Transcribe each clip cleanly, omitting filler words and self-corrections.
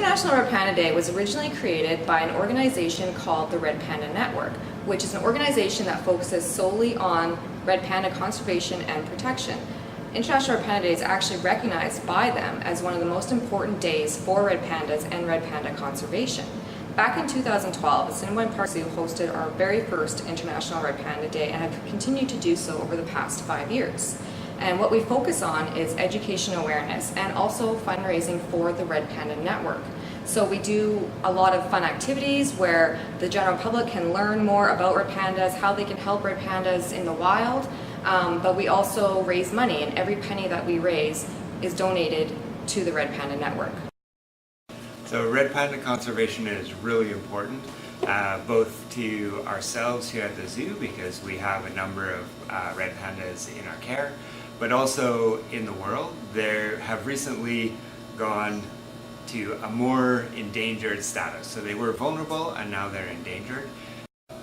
International Red Panda Day was originally created by an organization called the Red Panda Network, which is an organization that focuses solely on red panda conservation and protection. International Red Panda Day is actually recognized by them as one of the most important days for red pandas and red panda conservation. Back in 2012, Assiniboine Park Zoo hosted our very first International Red Panda Day and have continued to do so over the past 5 years. And what we focus on is education awareness and also fundraising for the Red Panda Network. So we do a lot of fun activities where the general public can learn more about red pandas, how they can help red pandas in the wild, but we also raise money, and every penny that we raise is donated to the Red Panda Network. So Red Panda conservation is really important, both to ourselves here at the zoo, because we have a number of red pandas in our care, but also in the world. They have recently gone to a more endangered status. So they were vulnerable and now they're endangered.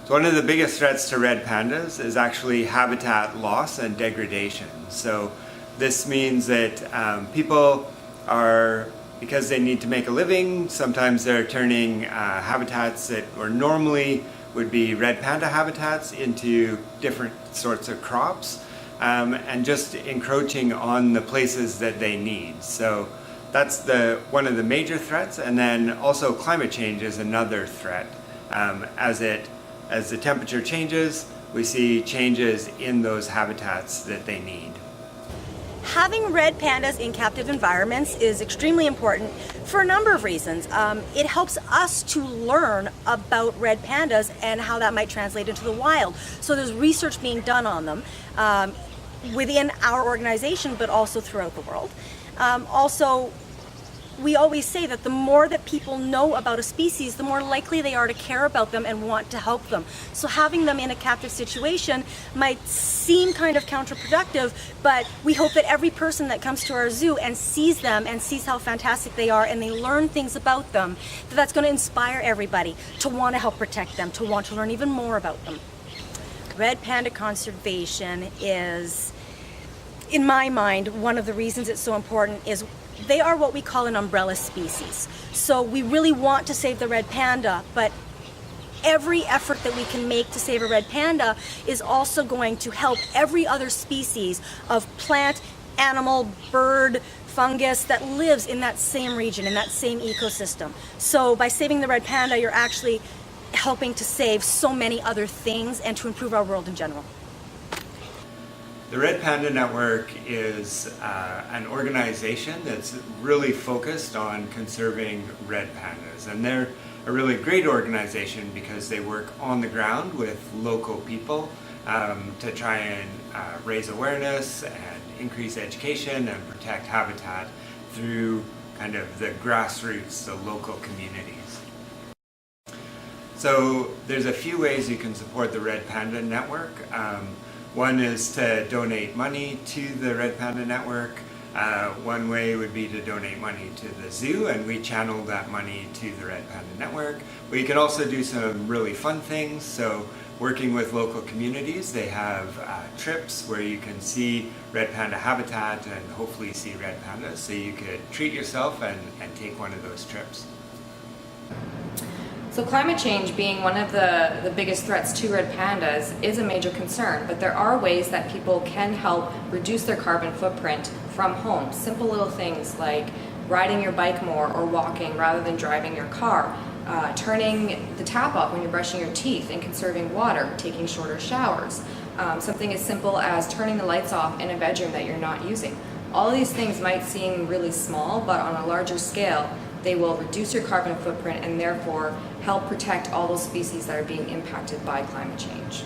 So one of the biggest threats to red pandas is actually habitat loss and degradation. So this means that people are, because they need to make a living, sometimes they're turning habitats that or normally would be red panda habitats into different sorts of crops, and just encroaching on the places that they need. So that's one of the major threats, and then also climate change is another threat. As the temperature changes, we see changes in those habitats that they need. Having red pandas in captive environments is extremely important for a number of reasons. It helps us to learn about red pandas and how that might translate into the wild. So there's research being done on them within our organization, but also throughout the world. Also, we always say that the more that people know about a species, the more likely they are to care about them and want to help them. So having them in a captive situation might seem kind of counterproductive, but we hope that every person that comes to our zoo and sees them and sees how fantastic they are and they learn things about them, that's going to inspire everybody to want to help protect them, to want to learn even more about them. Red Panda Conservation is, in my mind, one of the reasons it's so important is they are what we call an umbrella species. So we really want to save the red panda, but every effort that we can make to save a red panda is also going to help every other species of plant, animal, bird, fungus that lives in that same region, in that same ecosystem. So by saving the red panda, you're actually helping to save so many other things and to improve our world in general. The Red Panda Network is an organization that's really focused on conserving red pandas, and they're a really great organization because they work on the ground with local people to try and raise awareness and increase education and protect habitat through kind of the grassroots, the local communities. So there's a few ways you can support the Red Panda Network. One is to donate money to the Red Panda Network. One way would be to donate money to the zoo, and we channel that money to the Red Panda Network. But you can also do some really fun things. So working with local communities, they have trips where you can see red panda habitat and hopefully see red pandas. So you could treat yourself and take one of those trips. So climate change, being one of the biggest threats to red pandas, is a major concern, but there are ways that people can help reduce their carbon footprint from home. Simple little things like riding your bike more or walking rather than driving your car, turning the tap off when you're brushing your teeth and conserving water, taking shorter showers, something as simple as turning the lights off in a bedroom that you're not using. All of these things might seem really small, but on a larger scale, they will reduce your carbon footprint and therefore help protect all those species that are being impacted by climate change.